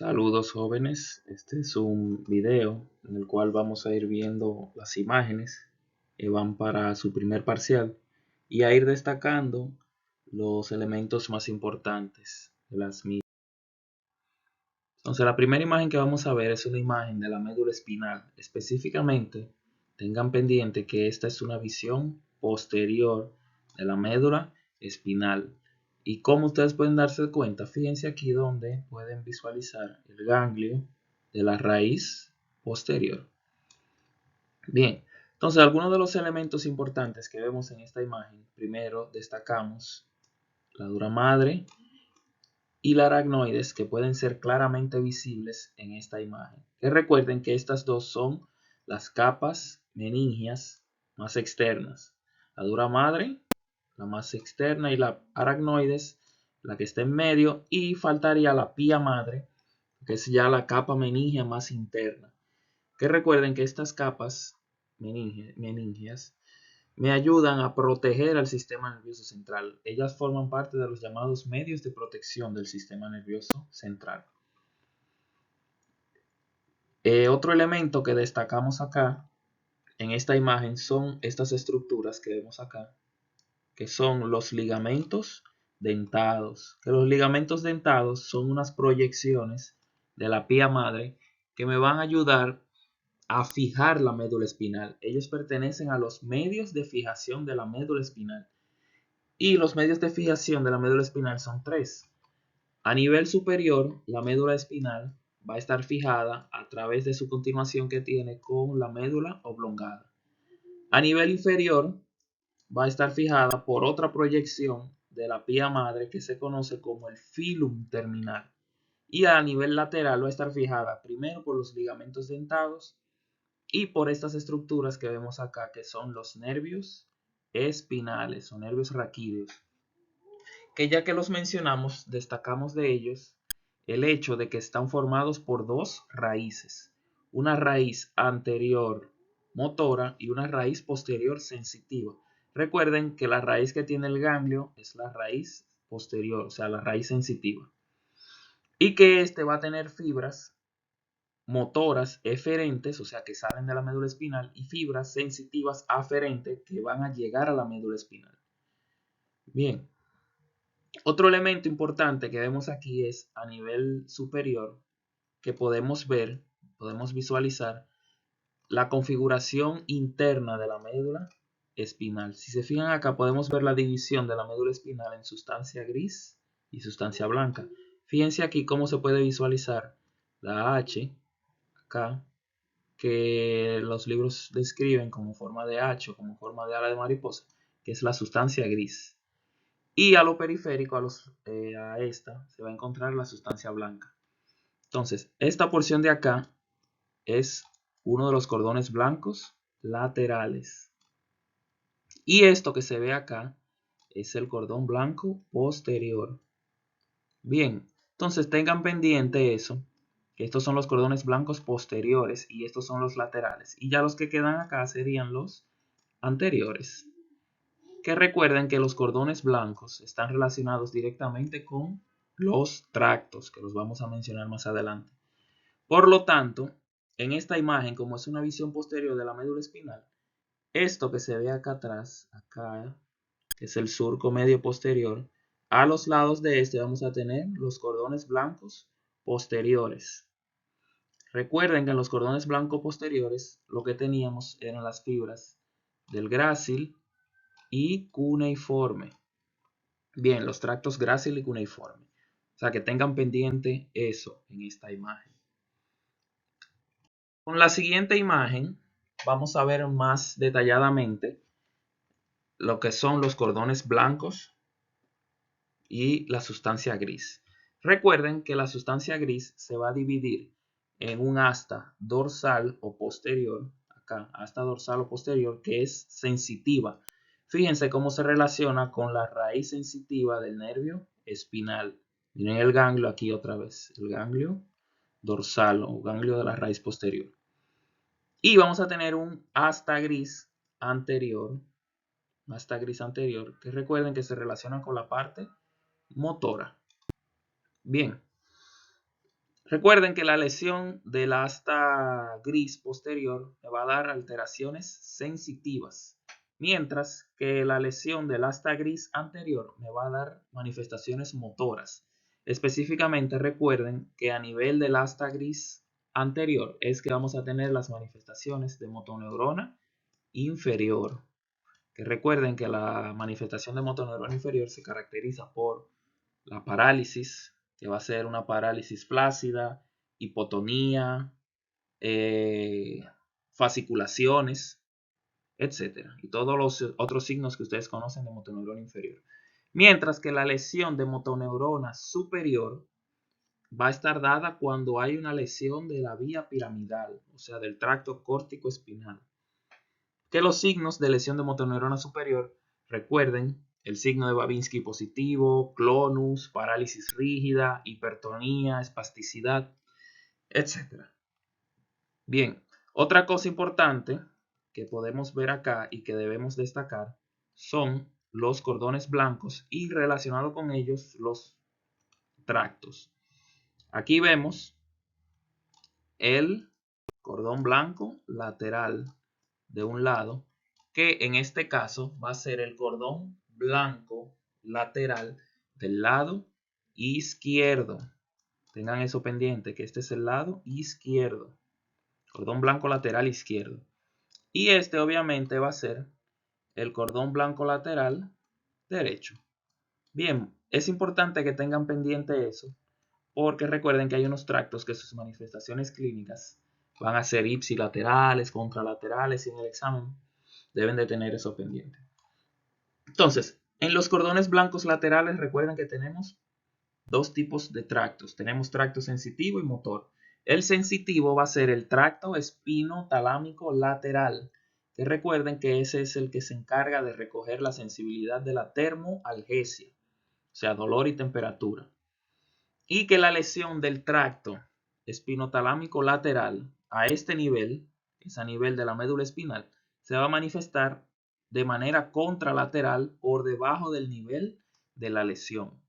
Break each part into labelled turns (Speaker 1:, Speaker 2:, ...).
Speaker 1: Saludos jóvenes, este es un video en el cual vamos a ir viendo las imágenes que van para su primer parcial y a ir destacando los elementos más importantes de las mismas. Entonces la primera imagen que vamos a ver es una imagen de la médula espinal. Específicamente, tengan pendiente que esta es una visión posterior de la médula espinal. Y como ustedes pueden darse cuenta, fíjense aquí donde pueden visualizar el ganglio de la raíz posterior. Bien, entonces algunos de los elementos importantes que vemos en esta imagen, primero destacamos la dura madre y la aracnoides, que pueden ser claramente visibles en esta imagen. Que recuerden que estas dos son las capas meningias más externas. La dura madre, la más externa, y la aracnoides, la que está en medio, y faltaría la pía madre, que es ya la capa meningia más interna. Que recuerden que estas capas meningias me ayudan a proteger al sistema nervioso central. Ellas forman parte de los llamados medios de protección del sistema nervioso central. Otro elemento que destacamos acá en esta imagen son estas estructuras que vemos acá, que son los ligamentos dentados. Que los ligamentos dentados son unas proyecciones de la pía madre que me van a ayudar a fijar la médula espinal. Ellos pertenecen a los medios de fijación de la médula espinal. Y los medios de fijación de la médula espinal son tres. A nivel superior, la médula espinal va a estar fijada a través de su continuación que tiene con la médula oblongada. A nivel inferior, va a estar fijada por otra proyección de la pía madre que se conoce como el filum terminal. Y a nivel lateral va a estar fijada primero por los ligamentos dentados y por estas estructuras que vemos acá, que son los nervios espinales o nervios raquídeos. Que ya que los mencionamos, destacamos de ellos el hecho de que están formados por dos raíces, una raíz anterior motora y una raíz posterior sensitiva. Recuerden que la raíz que tiene el ganglio es la raíz posterior, o sea, la raíz sensitiva. Y que este va a tener fibras motoras eferentes, o sea, que salen de la médula espinal, y fibras sensitivas aferentes que van a llegar a la médula espinal. Bien. Otro elemento importante que vemos aquí es a nivel superior que podemos ver, podemos visualizar la configuración interna de la médula espinal. Si se fijan acá podemos ver la división de la médula espinal en sustancia gris y sustancia blanca. Fíjense aquí cómo se puede visualizar la H acá, que los libros describen como forma de H o como forma de ala de mariposa, que es la sustancia gris. Y a lo periférico, a esta, se va a encontrar la sustancia blanca. Entonces, esta porción de acá es uno de los cordones blancos laterales. Y esto que se ve acá es el cordón blanco posterior. Bien, entonces tengan pendiente eso, que estos son los cordones blancos posteriores y estos son los laterales. Y ya los que quedan acá serían los anteriores. Que recuerden que los cordones blancos están relacionados directamente con los tractos, que los vamos a mencionar más adelante. Por lo tanto, en esta imagen, como es una visión posterior de la médula espinal, esto que se ve acá atrás, acá, que es el surco medio posterior, a los lados de este vamos a tener los cordones blancos posteriores. Recuerden que en los cordones blancos posteriores lo que teníamos eran las fibras del grácil y cuneiforme. Bien, los tractos grácil y cuneiforme. O sea, que tengan pendiente eso en esta imagen. Con la siguiente imagen vamos a ver más detalladamente lo que son los cordones blancos y la sustancia gris. Recuerden que la sustancia gris se va a dividir en un asta dorsal o posterior, acá, asta dorsal o posterior, que es sensitiva. Fíjense cómo se relaciona con la raíz sensitiva del nervio espinal. Miren el ganglio aquí otra vez, el ganglio dorsal o ganglio de la raíz posterior. Y vamos a tener un asta gris anterior, que recuerden que se relaciona con la parte motora. Bien, Recuerden que la lesión del asta gris posterior me va a dar alteraciones sensitivas, mientras que la lesión del asta gris anterior me va a dar manifestaciones motoras. Específicamente recuerden que a nivel del asta gris anterior es que vamos a tener las manifestaciones de motoneurona inferior. Que recuerden que la manifestación de motoneurona inferior se caracteriza por la parálisis, que va a ser una parálisis flácida, hipotonía, fasciculaciones, etc. Y todos los otros signos que ustedes conocen de motoneurona inferior. Mientras que la lesión de motoneurona superior va a estar dada cuando hay una lesión de la vía piramidal, o sea, del tracto córtico espinal. Que los signos de lesión de motoneurona superior, recuerden, el signo de Babinski positivo, clonus, parálisis rígida, hipertonía, espasticidad, etc. Bien, otra cosa importante que podemos ver acá y que debemos destacar son los cordones blancos y relacionado con ellos los tractos. Aquí vemos el cordón blanco lateral de un lado, que en este caso va a ser el cordón blanco lateral del lado izquierdo. Tengan eso pendiente, que este es el lado izquierdo. Cordón blanco lateral izquierdo. Y este obviamente va a ser el cordón blanco lateral derecho. Bien, es importante que tengan pendiente eso, porque recuerden que hay unos tractos que sus manifestaciones clínicas van a ser ipsilaterales, contralaterales, y en el examen deben de tener eso pendiente. Entonces, en los cordones blancos laterales recuerden que tenemos dos tipos de tractos. Tenemos tracto sensitivo y motor. El sensitivo va a ser el tracto espinotalámico lateral, que recuerden que ese es el que se encarga de recoger la sensibilidad de la termoalgesia, o sea, dolor y temperatura. Y que la lesión del tracto espinotalámico lateral a este nivel, es a nivel de la médula espinal, se va a manifestar de manera contralateral por debajo del nivel de la lesión.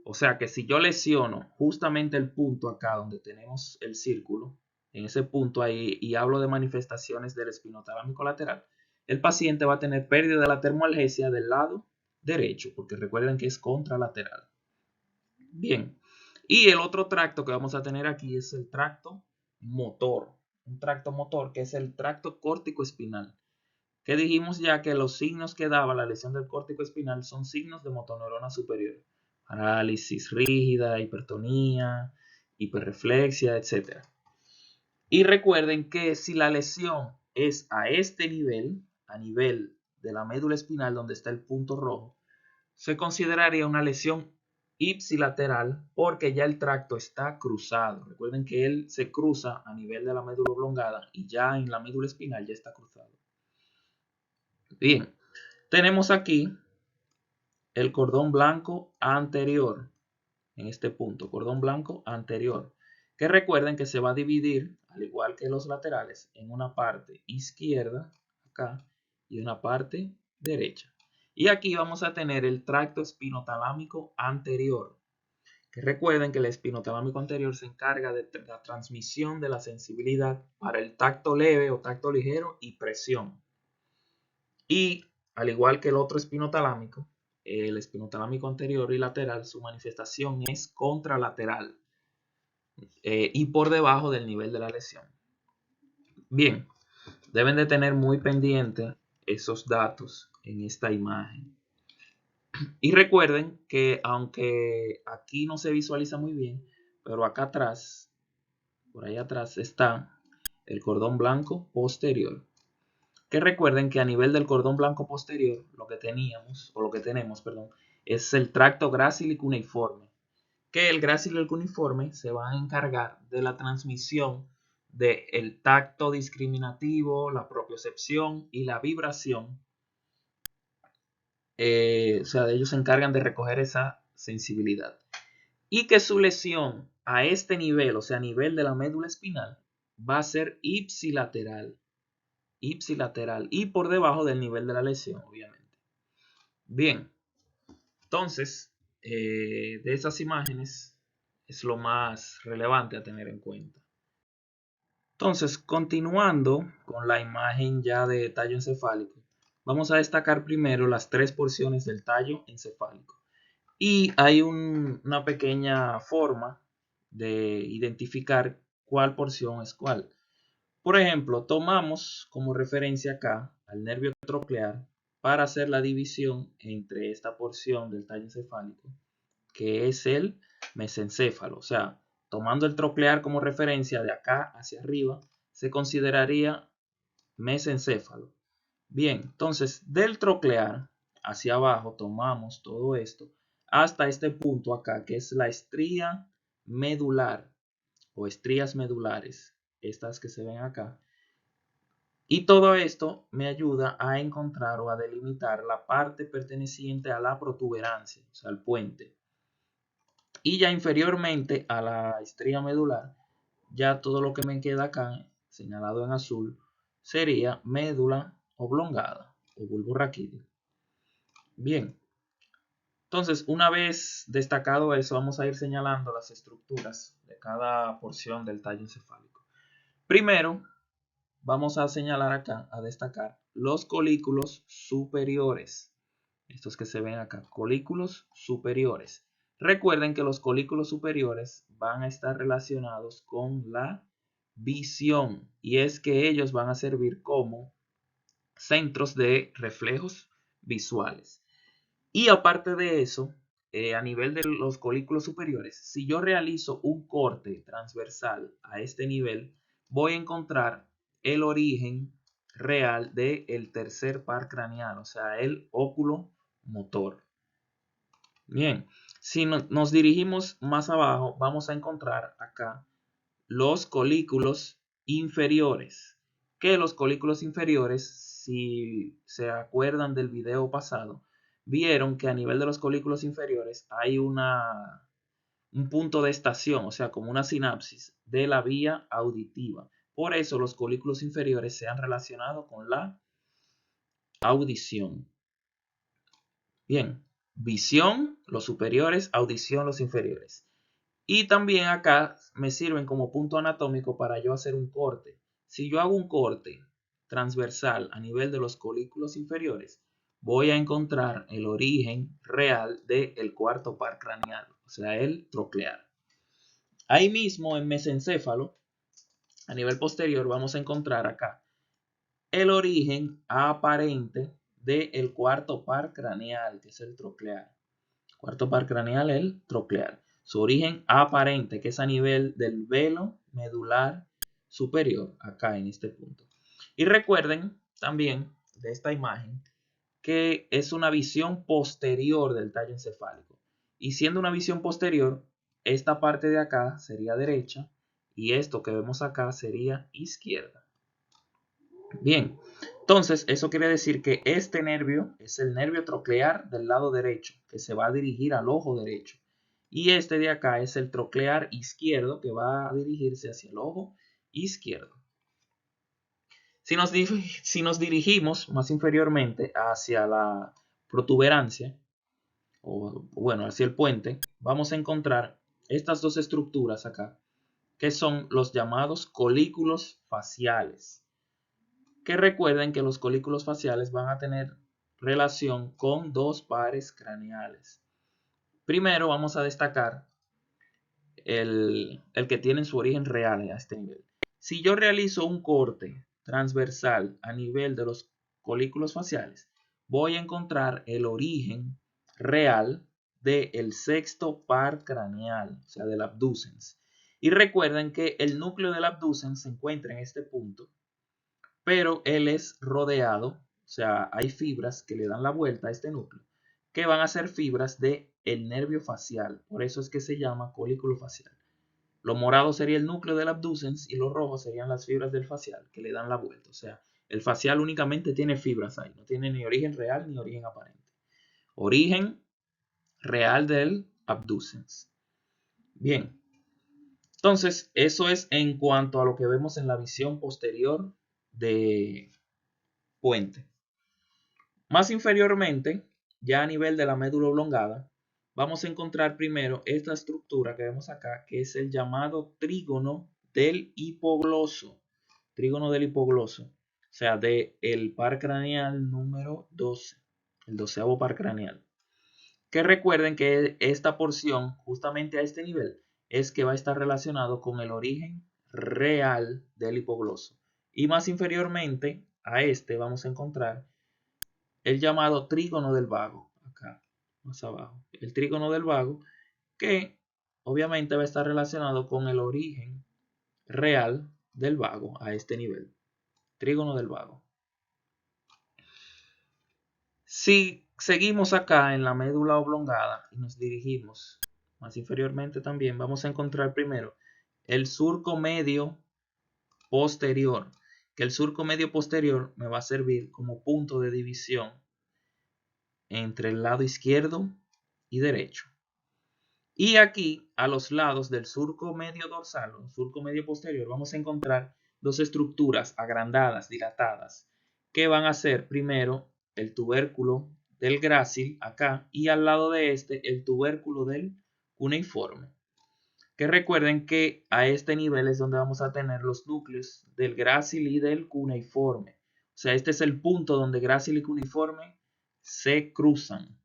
Speaker 1: O sea que si yo lesiono justamente el punto acá donde tenemos el círculo, en ese punto ahí, y hablo de manifestaciones del espinotalámico lateral, el paciente va a tener pérdida de la termoalgesia del lado derecho, porque recuerden que es contralateral. Bien, y el otro tracto que vamos a tener aquí es el tracto motor. Un tracto motor que es el tracto córtico espinal. Que dijimos ya que los signos que daba la lesión del córtico espinal son signos de motoneurona superior. Parálisis rígida, hipertonía, hiperreflexia, etc. Y recuerden que si la lesión es a este nivel, a nivel de la médula espinal donde está el punto rojo, se consideraría una lesión ipsilateral porque ya el tracto está cruzado. Recuerden que él se cruza a nivel de la médula oblongada y ya en la médula espinal ya está cruzado. Bien, tenemos aquí el cordón blanco anterior, en este punto, cordón blanco anterior, que recuerden que se va a dividir, al igual que los laterales, en una parte izquierda, acá, y una parte derecha. Y aquí vamos a tener el tracto espinotalámico anterior, que recuerden que el espinotalámico anterior se encarga de la transmisión de la sensibilidad para el tacto leve o tacto ligero y presión. Y al igual que el otro espinotalámico, el espinotalámico anterior y lateral, su manifestación es contralateral y por debajo del nivel de la lesión. Bien, deben de tener muy pendiente esos datos en esta imagen. Y recuerden que aunque aquí no se visualiza muy bien, pero acá atrás, por ahí atrás está el cordón blanco posterior. Que recuerden que a nivel del cordón blanco posterior, lo que teníamos, o lo que tenemos, perdón, es el tracto gracil cuneiforme. Que el gracil cuneiforme se va a encargar de la transmisión del tacto discriminativo, la propiocepción y la vibración. O sea, ellos se encargan de recoger esa sensibilidad. Y que su lesión a este nivel, o sea, a nivel de la médula espinal, va a ser ipsilateral y por debajo del nivel de la lesión, obviamente. Bien, entonces, de esas imágenes es lo más relevante a tener en cuenta. Entonces, continuando con la imagen ya de tallo encefálico, vamos a destacar primero las tres porciones del tallo encefálico. Y hay una pequeña forma de identificar cuál porción es cuál. Por ejemplo, tomamos como referencia acá al nervio troclear para hacer la división entre esta porción del tallo encefálico, que es el mesencéfalo. O sea, tomando el troclear como referencia de acá hacia arriba, se consideraría mesencéfalo. Bien, entonces del troclear hacia abajo tomamos todo esto hasta este punto acá, que es la estría medular o estrías medulares, estas que se ven acá. Y todo esto me ayuda a encontrar o a delimitar la parte perteneciente a la protuberancia, o sea, al puente. Y ya inferiormente a la estría medular, ya todo lo que me queda acá, señalado en azul, sería médula oblongada o bulbo raquídeo. Bien, entonces una vez destacado eso, vamos a ir señalando las estructuras de cada porción del tallo encefálico. Primero, vamos a señalar acá, a destacar los colículos superiores. Estos que se ven acá, colículos superiores. Recuerden que los colículos superiores van a estar relacionados con la visión y es que ellos van a servir como centros de reflejos visuales. Y aparte de eso, a nivel de los colículos superiores, si yo realizo un corte transversal a este nivel, voy a encontrar el origen real del tercer par craneal, o sea, el óculo motor. Bien, si nos dirigimos más abajo, vamos a encontrar acá los colículos inferiores. Que los colículos inferiores, si se acuerdan del video pasado, vieron que a nivel de los colículos inferiores hay un punto de estación, o sea, como una sinapsis de la vía auditiva. Por eso los colículos inferiores se han relacionado con la audición. Bien, visión, los superiores, audición, los inferiores. Y también acá me sirven como punto anatómico para yo hacer un corte. Si yo hago un corte transversal a nivel de los colículos inferiores, voy a encontrar el origen real del cuarto par craneal, o sea, el troclear. Ahí mismo en mesencéfalo, a nivel posterior, vamos a encontrar acá el origen aparente del cuarto par craneal, que es el troclear. Cuarto par craneal, el troclear. Su origen aparente, que es a nivel del velo medular superior, acá en este punto. Y recuerden también de esta imagen que es una visión posterior del tallo encefálico. Y siendo una visión posterior, esta parte de acá sería derecha y esto que vemos acá sería izquierda. Bien, entonces eso quiere decir que este nervio es el nervio troclear del lado derecho, que se va a dirigir al ojo derecho. Y este de acá es el troclear izquierdo, que va a dirigirse hacia el ojo izquierdo. Si nos dirigimos más inferiormente hacia la protuberancia, o bueno, hacia el puente, vamos a encontrar estas dos estructuras acá, que son los llamados colículos faciales. Que recuerden que los colículos faciales van a tener relación con dos pares craneales. Primero vamos a destacar el que tiene su origen real a este nivel. Si yo realizo un corte transversal a nivel de los colículos faciales, voy a encontrar el origen real del sexto par craneal, o sea, del abducens. Y recuerden que el núcleo del abducens se encuentra en este punto, pero él es rodeado, o sea, hay fibras que le dan la vuelta a este núcleo, que van a ser fibras del nervio facial. Por eso es que se llama colículo facial. Lo morado sería el núcleo del abducens y lo rojo serían las fibras del facial que le dan la vuelta. O sea, el facial únicamente tiene fibras ahí, no tiene ni origen real ni origen aparente. Origen real del abducens. Bien, entonces eso es en cuanto a lo que vemos en la visión posterior de puente. Más inferiormente, ya a nivel de la médula oblongada, vamos a encontrar primero esta estructura que vemos acá, que es el llamado trígono del hipogloso. Trígono del hipogloso, o sea, del par craneal número 12, el 12º par craneal. Que recuerden que esta porción, justamente a este nivel, es que va a estar relacionado con el origen real del hipogloso. Y más inferiormente a este vamos a encontrar el llamado trígono del vago, acá, más abajo. El trígono del vago, que obviamente va a estar relacionado con el origen real del vago a este nivel. Trígono del vago. Si seguimos acá en la médula oblongada y nos dirigimos más inferiormente también, vamos a encontrar primero el surco medio posterior, que el surco medio posterior me va a servir como punto de división entre el lado izquierdo y derecho. Y aquí, a los lados del surco medio dorsal o surco medio posterior, vamos a encontrar dos estructuras agrandadas, dilatadas, que van a ser primero el tubérculo del grácil acá y al lado de este el tubérculo del cuneiforme. Que recuerden que a este nivel es donde vamos a tener los núcleos del grácil y del cuneiforme. O sea, este es el punto donde grácil y cuneiforme se cruzan.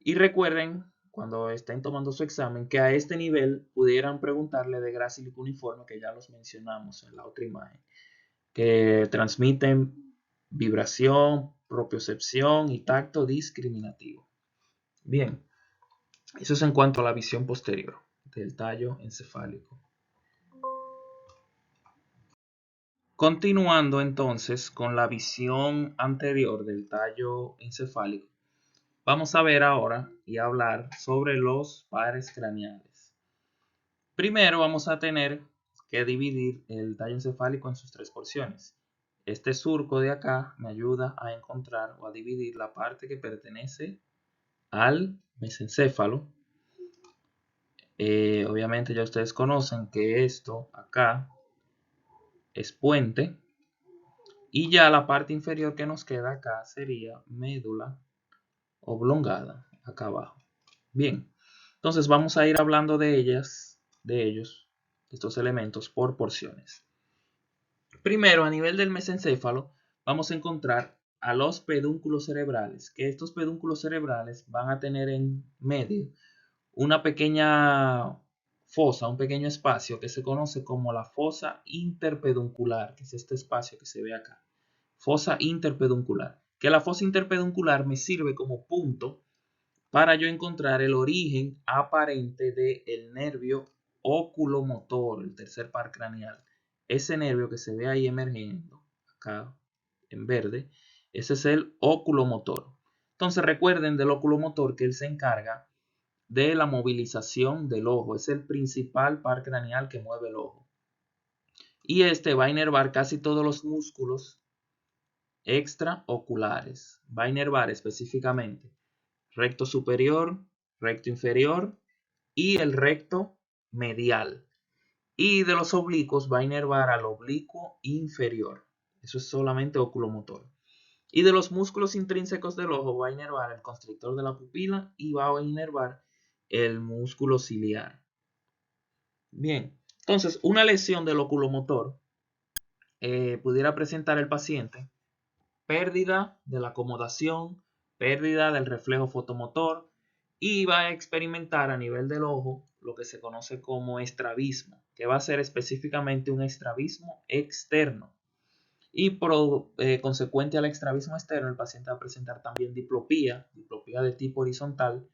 Speaker 1: Y recuerden, cuando estén tomando su examen, que a este nivel pudieran preguntarle de grácil y cuneiforme, que ya los mencionamos en la otra imagen, que transmiten vibración, propiocepción y tacto discriminativo. Bien, eso es en cuanto a la visión posterior del tallo encefálico. Continuando entonces con la visión anterior del tallo encefálico, vamos a ver ahora y hablar sobre los pares craneales. Primero vamos a tener que dividir el tallo encefálico en sus tres porciones. Este surco de acá me ayuda a encontrar o a dividir la parte que pertenece al mesencéfalo. Obviamente ya ustedes conocen que esto acá es puente. Y ya la parte inferior que nos queda acá sería médula oblongada, acá abajo. Bien, entonces vamos a ir hablando de ellos, estos elementos por porciones. Primero, a nivel del mesencéfalo, vamos a encontrar a los pedúnculos cerebrales, que estos pedúnculos cerebrales van a tener en medio una pequeña fosa, un pequeño espacio que se conoce como la fosa interpeduncular, que es este espacio que se ve acá. Fosa interpeduncular. Que la fosa interpeduncular me sirve como punto para yo encontrar el origen aparente del nervio oculomotor, el tercer par craneal. Ese nervio que se ve ahí emergiendo, acá en verde, ese es el oculomotor. Entonces recuerden del oculomotor que él se encarga de la movilización del ojo. Es el principal par craneal que mueve el ojo. Y este va a inervar casi todos los músculos extraoculares. Va a inervar específicamente recto superior, recto inferior y el recto medial. Y de los oblicuos va a inervar al oblicuo inferior. Eso es solamente oculomotor. Y de los músculos intrínsecos del ojo va a inervar el constrictor de la pupila y va a inervar el músculo ciliar. Bien, entonces una lesión del oculomotor pudiera presentar el paciente pérdida de la acomodación, pérdida del reflejo fotomotor y va a experimentar a nivel del ojo lo que se conoce como estrabismo, que va a ser específicamente un estrabismo externo. Y por consecuente al estrabismo externo, el paciente va a presentar también diplopía de tipo horizontal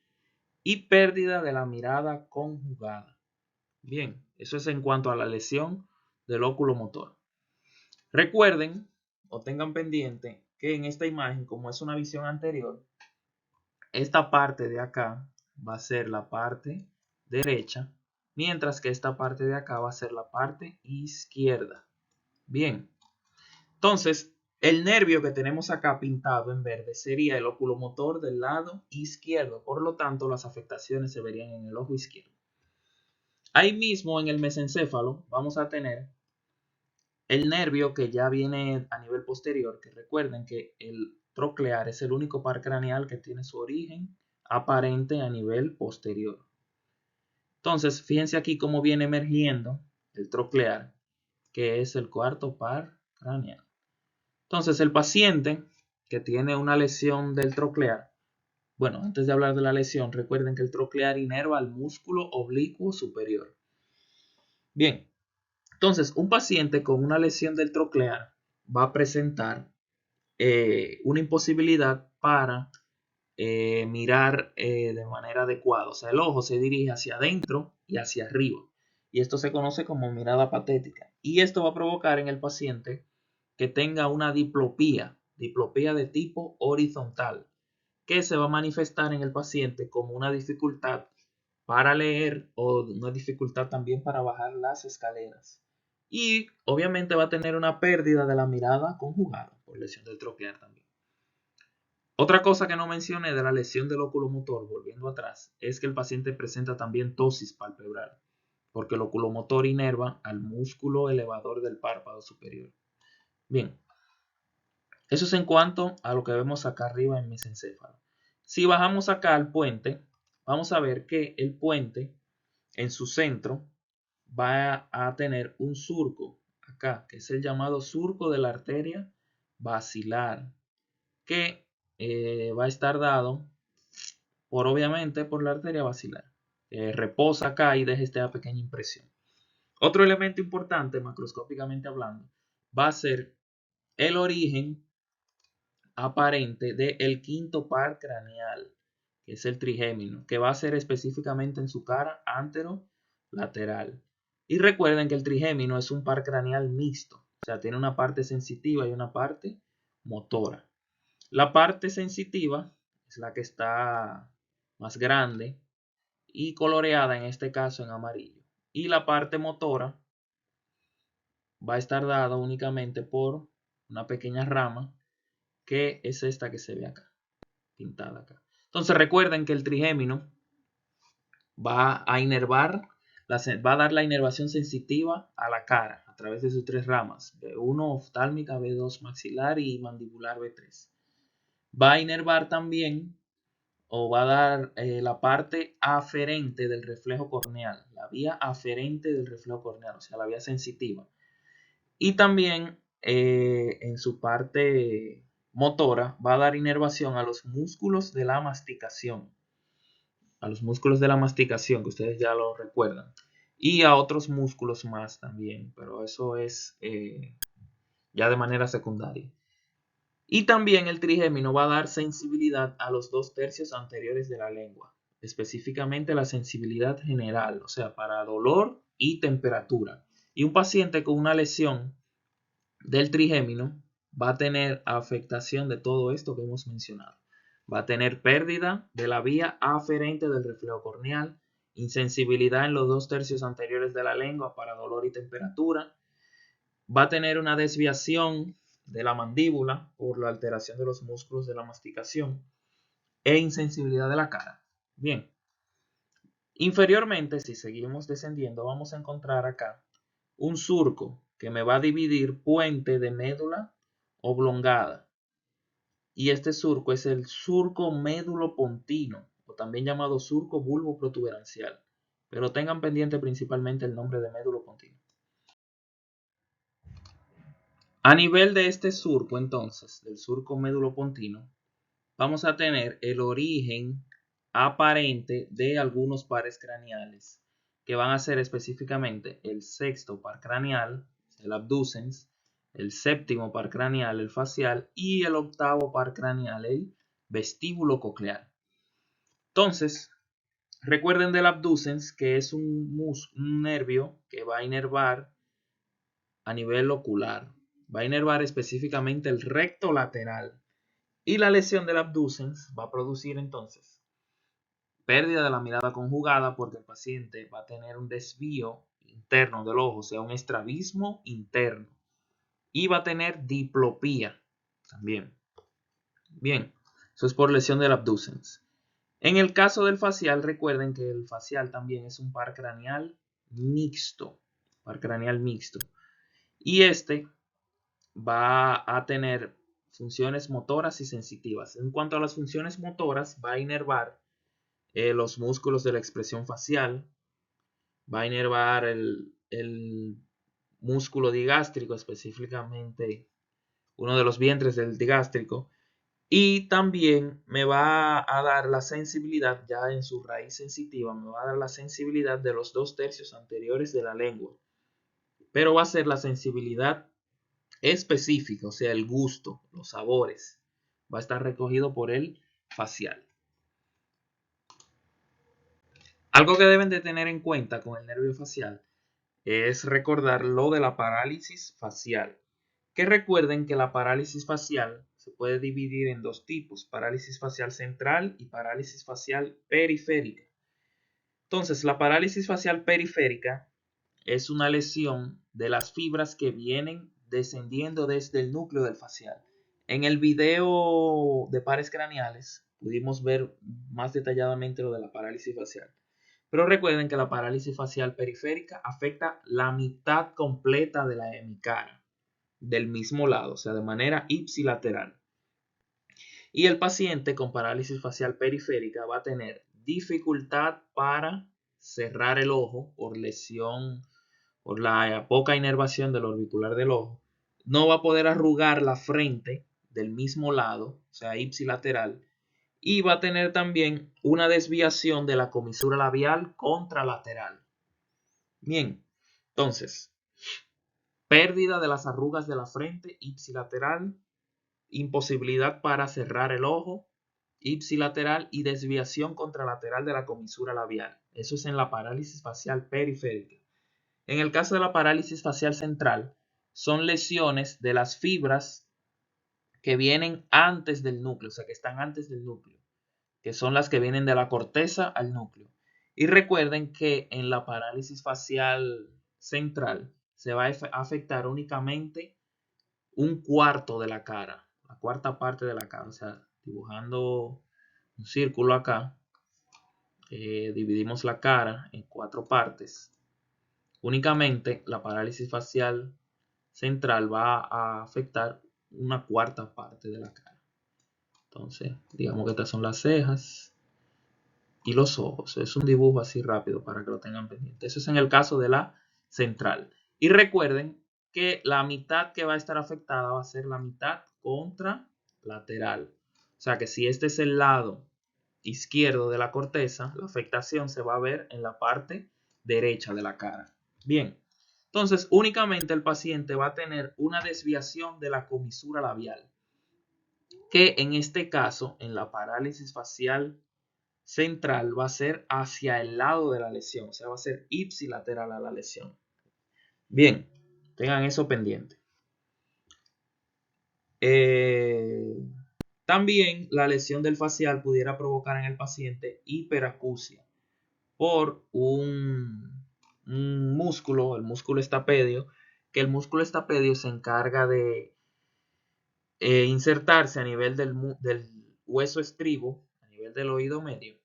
Speaker 1: y pérdida de la mirada conjugada. Bien, eso es en cuanto a la lesión del oculomotor. Recuerden o tengan pendiente que en esta imagen, como es una visión anterior, esta parte de acá va a ser la parte derecha, mientras que esta parte de acá va a ser la parte izquierda. Bien, entonces el nervio que tenemos acá pintado en verde sería el oculomotor del lado izquierdo, por lo tanto las afectaciones se verían en el ojo izquierdo. Ahí mismo en el mesencéfalo vamos a tener el nervio que ya viene a nivel posterior, que recuerden que el troclear es el único par craneal que tiene su origen aparente a nivel posterior. Entonces, fíjense aquí cómo viene emergiendo el troclear, que es el cuarto par craneal. Entonces, el paciente que tiene una lesión del troclear, bueno, antes de hablar de la lesión, recuerden que el troclear inerva al músculo oblicuo superior. Bien, entonces un paciente con una lesión del troclear va a presentar una imposibilidad para mirar de manera adecuada. O sea, el ojo se dirige hacia adentro y hacia arriba. Y esto se conoce como mirada patética. Y esto va a provocar en el paciente que tenga una diplopía de tipo horizontal, que se va a manifestar en el paciente como una dificultad para leer o una dificultad también para bajar las escaleras. Y obviamente va a tener una pérdida de la mirada conjugada por lesión del troclear también. Otra cosa que no mencioné de la lesión del oculomotor, volviendo atrás, es que el paciente presenta también ptosis palpebral, porque el oculomotor inerva al músculo elevador del párpado superior. Bien, eso es en cuanto a lo que vemos acá arriba en mesencéfalo. Si bajamos acá al puente, vamos a ver que el puente en su centro va a tener un surco acá, que es el llamado surco de la arteria basilar, que va a estar dado obviamente por la arteria basilar. Reposa acá y deja esta pequeña impresión. Otro elemento importante, macroscópicamente hablando, va a ser el origen aparente del quinto par craneal, que es el trigémino, que va a ser específicamente en su cara anterolateral. Y recuerden que el trigémino es un par craneal mixto, o sea, tiene una parte sensitiva y una parte motora. La parte sensitiva es la que está más grande y coloreada, en este caso en amarillo. Y la parte motora va a estar dada únicamente por una pequeña rama, que es esta que se ve acá, pintada acá. Entonces recuerden que el trigémino va a inervar, va a dar la inervación sensitiva a la cara a través de sus tres ramas, B1 oftálmica, B2 maxilar y mandibular B3. Va a inervar también o va a dar la parte aferente del reflejo corneal, la vía aferente del reflejo corneal, o sea, la vía sensitiva. Y también en su parte motora va a dar inervación a los músculos de la masticación, que ustedes ya lo recuerdan, y a otros músculos más también, pero eso es ya de manera secundaria. Y también el trigémino va a dar sensibilidad a los 2/3 anteriores de la lengua, específicamente la sensibilidad general, o sea, para dolor y temperatura. Y un paciente con una lesión del trigémino va a tener afectación de todo esto que hemos mencionado. Va a tener pérdida de la vía aferente del reflejo corneal, insensibilidad en los 2/3 anteriores de la lengua para dolor y temperatura. Va a tener una desviación de la mandíbula por la alteración de los músculos de la masticación e insensibilidad de la cara. Bien, inferiormente, si seguimos descendiendo, vamos a encontrar acá un surco que me va a dividir puente de médula oblongada. Y este surco es el surco médulo-pontino, o también llamado surco bulbo-protuberancial. Pero tengan pendiente principalmente el nombre de médulo-pontino. A nivel de este surco, entonces, del surco médulo-pontino, vamos a tener el origen aparente de algunos pares craneales, que van a ser específicamente el sexto par craneal, el abducens, el séptimo par craneal, el facial, y el octavo par craneal, el vestíbulo coclear. Entonces, recuerden del abducens que es un nervio que va a inervar a nivel ocular, va a inervar específicamente el recto lateral. Y la lesión del abducens va a producir entonces pérdida de la mirada conjugada, porque el paciente va a tener un desvío interno del ojo, o sea, un estrabismo interno. Y va a tener diplopía también. Bien, eso es por lesión del abducens. En el caso del facial, recuerden que el facial también es un par craneal mixto. Par craneal mixto. Y este va a tener funciones motoras y sensitivas. En cuanto a las funciones motoras, va a inervar los músculos de la expresión facial, va a inervar el músculo digástrico, específicamente uno de los vientres del digástrico, y también me va a dar la sensibilidad, ya en su raíz sensitiva, me va a dar la sensibilidad de los 2/3 anteriores de la lengua, pero va a ser la sensibilidad específica, o sea, el gusto, los sabores, va a estar recogido por el facial. Algo que deben de tener en cuenta con el nervio facial es recordar lo de la parálisis facial. Que recuerden que la parálisis facial se puede dividir en dos tipos: parálisis facial central y parálisis facial periférica. Entonces, la parálisis facial periférica es una lesión de las fibras que vienen descendiendo desde el núcleo del facial. En el video de pares craneales pudimos ver más detalladamente lo de la parálisis facial. Pero recuerden que la parálisis facial periférica afecta la mitad completa de la hemicara, del mismo lado, o sea, de manera ipsilateral. Y el paciente con parálisis facial periférica va a tener dificultad para cerrar el ojo por lesión, por la poca inervación del orbicular del ojo. No va a poder arrugar la frente del mismo lado, o sea, ipsilateral. Y va a tener también una desviación de la comisura labial contralateral. Bien, entonces, pérdida de las arrugas de la frente ipsilateral, imposibilidad para cerrar el ojo ipsilateral y desviación contralateral de la comisura labial. Eso es en la parálisis facial periférica. En el caso de la parálisis facial central, son lesiones de las fibras que vienen antes del núcleo, o sea, que están antes del núcleo, que son las que vienen de la corteza al núcleo. Y recuerden que en la parálisis facial central se va a afectar únicamente un cuarto de la cara, la cuarta parte de la cara, o sea, dibujando un círculo acá, dividimos la cara en 4 partes. Únicamente la parálisis facial central va a afectar una cuarta parte de la cara. Entonces, digamos que estas son las cejas y los ojos. Es un dibujo así rápido para que lo tengan pendiente. Eso es en el caso de la central. Y recuerden que la mitad que va a estar afectada va a ser la mitad contralateral. O sea que si este es el lado izquierdo de la corteza, la afectación se va a ver en la parte derecha de la cara. Bien, entonces únicamente el paciente va a tener una desviación de la comisura labial, que en este caso, en la parálisis facial central, va a ser hacia el lado de la lesión, o sea, va a ser ipsilateral a la lesión. Bien, tengan eso pendiente. También la lesión del facial pudiera provocar en el paciente hiperacusia por un músculo, el músculo estapedio, que el músculo estapedio se encarga de insertarse a nivel del hueso estribo, a nivel del oído medio,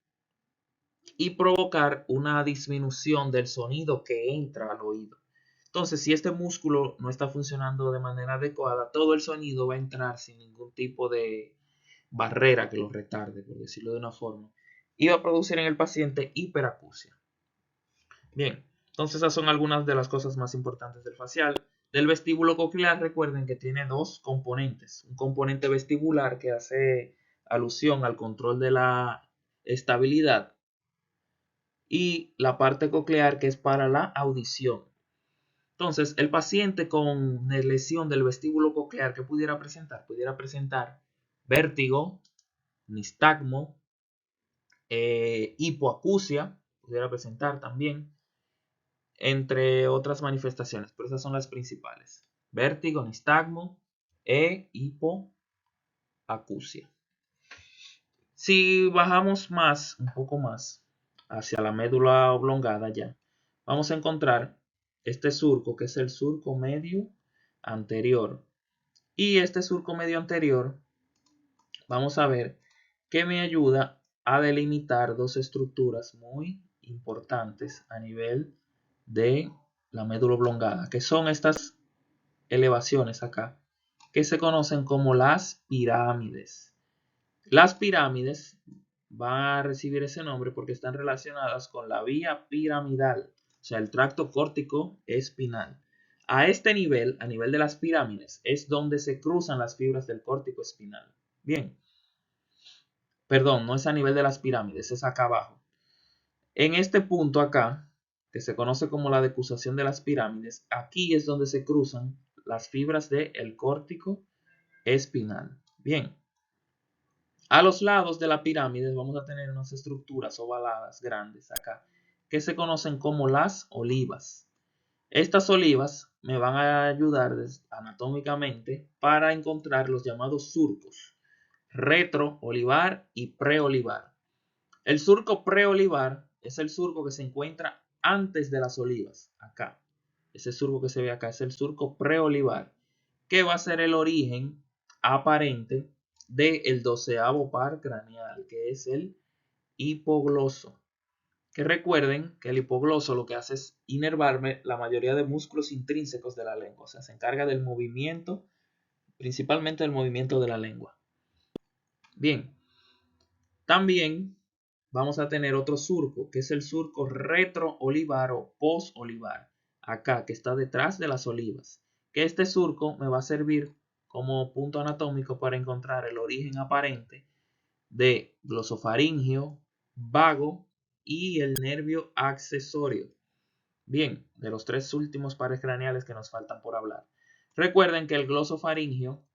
Speaker 1: y provocar una disminución del sonido que entra al oído. Entonces, si este músculo no está funcionando de manera adecuada, todo el sonido va a entrar sin ningún tipo de barrera que lo retarde, por decirlo de una forma, y va a producir en el paciente hiperacusia. Bien, entonces esas son algunas de las cosas más importantes del facial. Del vestíbulo coclear, recuerden que tiene dos componentes. Un componente vestibular que hace alusión al control de la estabilidad y la parte coclear que es para la audición. Entonces, el paciente con lesión del vestíbulo coclear, ¿qué pudiera presentar? Pudiera presentar vértigo, nistagmo, hipoacusia, pudiera presentar también, entre otras manifestaciones, pero esas son las principales: vértigo, nistagmo e hipoacusia. Si bajamos más, un poco más, hacia la médula oblongada ya, vamos a encontrar este surco, que es el surco medio anterior. Y este surco medio anterior, vamos a ver que me ayuda a delimitar dos estructuras muy importantes a nivel de la médula oblongada, que son estas elevaciones acá, que se conocen como las pirámides. Las pirámides van a recibir ese nombre porque están relacionadas con la vía piramidal, o sea, el tracto córtico espinal. A este nivel, a nivel de las pirámides, es donde se cruzan las fibras del córtico espinal. Bien, perdón, no es a nivel de las pirámides, es acá abajo. En este punto acá, que se conoce como la decusación de las pirámides, aquí es donde se cruzan las fibras del córtico espinal. Bien, a los lados de la pirámide vamos a tener unas estructuras ovaladas grandes acá, que se conocen como las olivas. Estas olivas me van a ayudar anatómicamente para encontrar los llamados surcos, retroolivar y preolivar. El surco preolivar es el surco que se encuentra antes de las olivas, acá. Ese surco que se ve acá es el surco preolivar, que va a ser el origen aparente del 12º par craneal, que es el hipogloso. Que recuerden que el hipogloso lo que hace es inervarme la mayoría de músculos intrínsecos de la lengua, o sea, se encarga del movimiento, principalmente del movimiento de la lengua. Bien, también vamos a tener otro surco, que es el surco retroolivar o posolivar, acá, que está detrás de las olivas. Que este surco me va a servir como punto anatómico para encontrar el origen aparente de glosofaringio, vago y el nervio accesorio. Bien, de los tres últimos pares craneales que nos faltan por hablar. Recuerden que el glosofaringio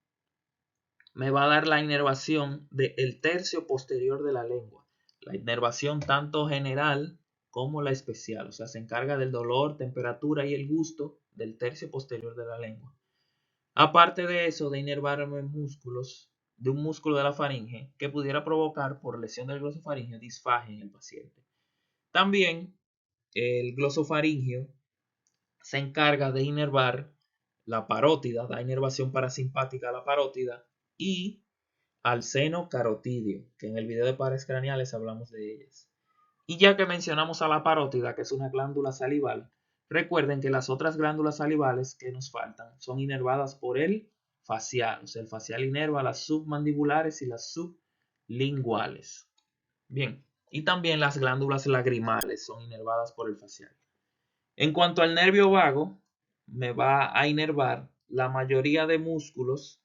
Speaker 1: me va a dar la inervación del tercio posterior de la lengua. La inervación tanto general como la especial. O sea, se encarga del dolor, temperatura y el gusto del tercio posterior de la lengua. Aparte de eso, de inervarme músculos, de un músculo de la faringe que pudiera provocar por lesión del glosofaringio disfagia en el paciente. También el glosofaringio se encarga de inervar la parótida, da inervación parasimpática a la parótida y al seno carotidio, que en el video de pares craneales hablamos de ellas. Y ya que mencionamos a la parótida, que es una glándula salival, recuerden que las otras glándulas salivales que nos faltan son inervadas por el facial. O sea, el facial inerva las submandibulares y las sublinguales. Bien, y también las glándulas lagrimales son inervadas por el facial. En cuanto al nervio vago, me va a inervar la mayoría de músculos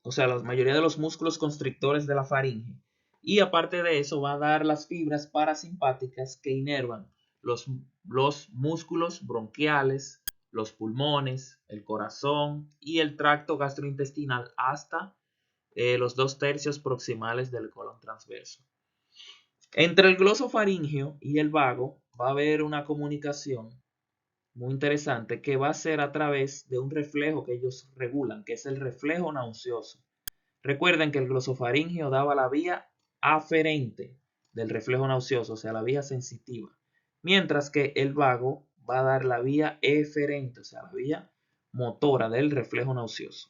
Speaker 1: o sea, la mayoría de los músculos constrictores de la faringe. Y aparte de eso, va a dar las fibras parasimpáticas que inervan los músculos bronquiales, los pulmones, el corazón y el tracto gastrointestinal hasta los 2/3 proximales del colon transverso. Entre el glosofaringio y el vago va a haber una comunicación muy interesante que va a ser a través de un reflejo que ellos regulan, que es el reflejo nauseoso. Recuerden que el glosofaringio daba la vía aferente del reflejo nauseoso, o sea, la vía sensitiva, mientras que el vago va a dar la vía eferente, o sea, la vía motora del reflejo nauseoso.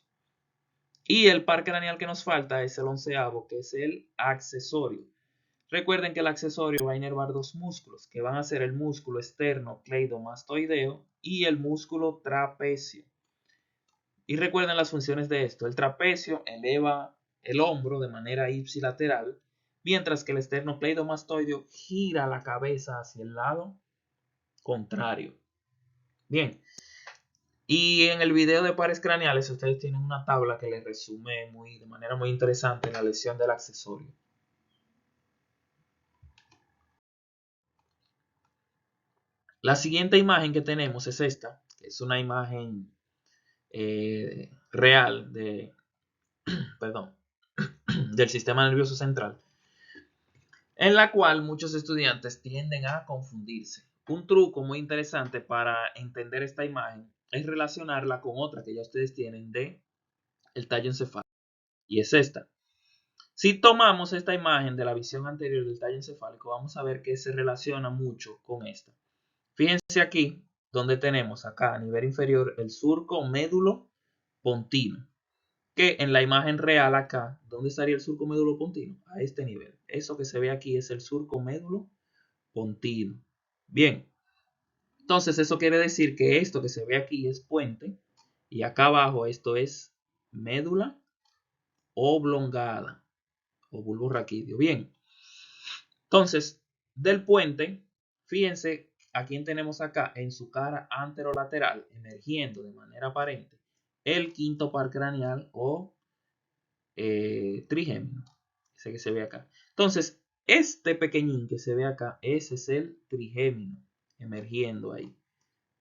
Speaker 1: Y el par craneal que nos falta es el 11º, que es el accesorio. Recuerden que el accesorio va a inervar dos músculos, que van a ser el músculo esternocleidomastoideo y el músculo trapecio. Y recuerden las funciones de esto. El trapecio eleva el hombro de manera ipsilateral, mientras que el esternocleidomastoideo gira la cabeza hacia el lado contrario. Bien, y en el video de pares craneales ustedes tienen una tabla que les resume de manera muy interesante la lesión del accesorio. La siguiente imagen que tenemos es esta, que es una imagen real perdón, del sistema nervioso central, en la cual muchos estudiantes tienden a confundirse. Un truco muy interesante para entender esta imagen es relacionarla con otra que ya ustedes tienen de el tallo encefálico, y es esta. Si tomamos esta imagen de la visión anterior del tallo encefálico, vamos a ver que se relaciona mucho con esta. Fíjense aquí, donde tenemos acá a nivel inferior el surco médulo pontino, que en la imagen real acá, ¿dónde estaría el surco médulo pontino? A este nivel. Eso que se ve aquí es el surco médulo pontino. Bien, entonces eso quiere decir que esto que se ve aquí es puente y acá abajo esto es médula oblongada. o bulbo raquídeo. Bien, entonces, del puente, fíjense a quién tenemos acá en su cara anterolateral, emergiendo de manera aparente, el quinto par craneal o trigémino, ese que se ve acá. Entonces, este pequeñín que se ve acá, ese es el trigémino, emergiendo ahí.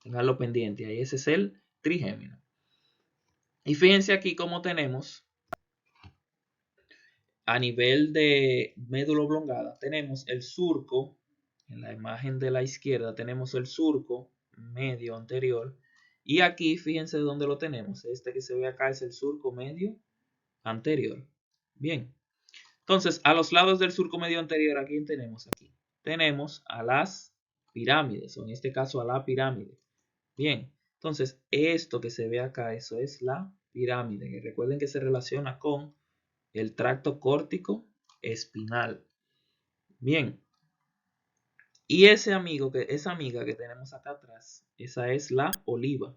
Speaker 1: Tenganlo pendiente, ahí ese es el trigémino. Y fíjense aquí cómo tenemos, a nivel de médula oblongada, tenemos el surco, en la imagen de la izquierda tenemos el surco medio anterior. Y aquí fíjense dónde lo tenemos, este que se ve acá es el surco medio anterior. Bien. Entonces, a los lados del surco medio anterior, ¿a quién tenemos aquí? Tenemos a las pirámides, o en este caso a la pirámide. Bien, entonces esto que se ve acá, eso es la pirámide. Y recuerden que se relaciona con el tracto córtico espinal. Bien, y esa amiga que tenemos acá atrás, esa es la oliva.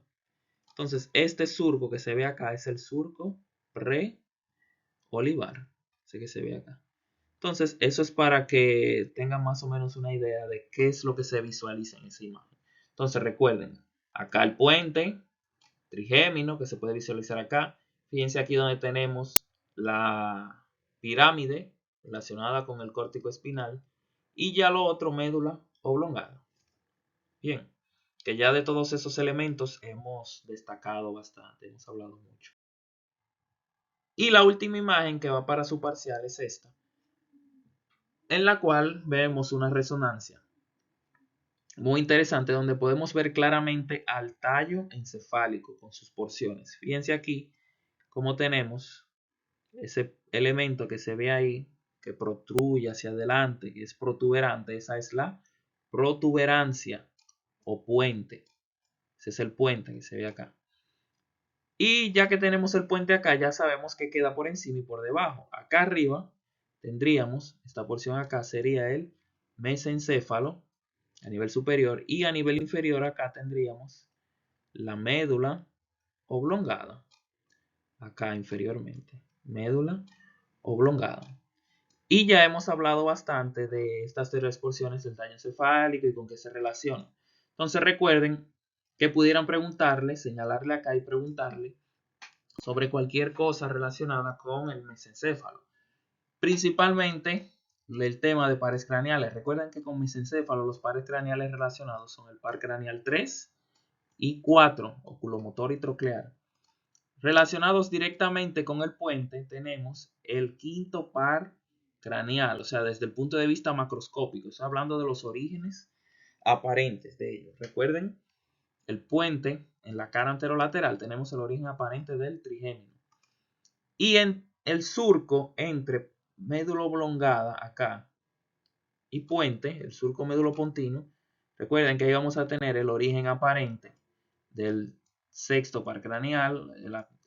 Speaker 1: Entonces, este surco que se ve acá es el surco preolivar. Ese que se ve acá. Entonces, eso es para que tengan más o menos una idea de qué es lo que se visualiza en esa imagen. Entonces, recuerden, acá el puente trigémino que se puede visualizar acá. Fíjense aquí donde tenemos la pirámide relacionada con el córtico espinal y ya lo otro médula oblongada. Bien, que ya de todos esos elementos hemos destacado bastante, hemos hablado mucho. Y la última imagen que va para su parcial es esta, en la cual vemos una resonancia muy interesante donde podemos ver claramente al tallo encefálico con sus porciones. Fíjense aquí cómo tenemos ese elemento que se ve ahí, que protruye hacia adelante, que es protuberante. Esa es la protuberancia o puente. Ese es el puente que se ve acá. Y ya que tenemos el puente acá, ya sabemos que queda por encima y por debajo. Acá arriba tendríamos, esta porción acá sería el mesencéfalo a nivel superior, y a nivel inferior acá tendríamos la médula oblongada, acá inferiormente, médula oblongada. Y ya hemos hablado bastante de estas tres porciones del tallo encefálico y con qué se relacionan. Entonces recuerden que pudieran preguntarle, señalarle acá y preguntarle sobre cualquier cosa relacionada con el mesencéfalo. Principalmente el tema de pares craneales. Recuerden que con mesencéfalo los pares craneales relacionados son el par craneal 3 y 4, oculomotor y troclear. Relacionados directamente con el puente tenemos el quinto par craneal, o sea, desde el punto de vista macroscópico, estoy hablando de los orígenes aparentes de ellos. Recuerden, el puente en la cara anterolateral tenemos el origen aparente del trigémino. Y en el surco entre médula oblongada acá y puente, el surco médulo-pontino, recuerden que ahí vamos a tener el origen aparente del sexto par craneal,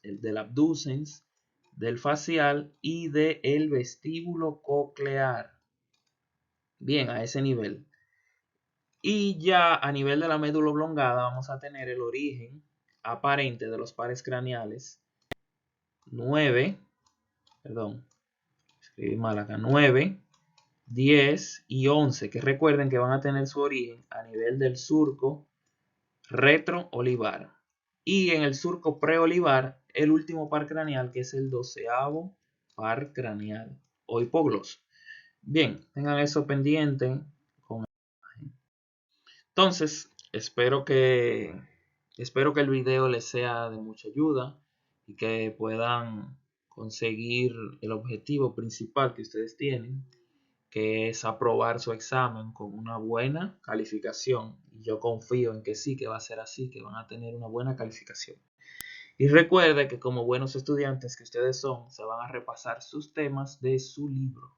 Speaker 1: el del abducens, del facial y del vestíbulo coclear. Bien, a ese nivel. Y ya a nivel de la médula oblongada vamos a tener el origen aparente de los pares craneales 9, perdón, escribí mal acá, 9, 10 y 11, que recuerden que van a tener su origen a nivel del surco retroolivar. Y en el surco preolivar, el último par craneal, que es el 12º par craneal o hipogloso. Bien, tengan eso pendiente. Entonces, espero que el video les sea de mucha ayuda y que puedan conseguir el objetivo principal que ustedes tienen, que es aprobar su examen con una buena calificación. Y yo confío en que sí, que va a ser así, que van a tener una buena calificación. Y recuerde que como buenos estudiantes que ustedes son, se van a repasar sus temas de su libro.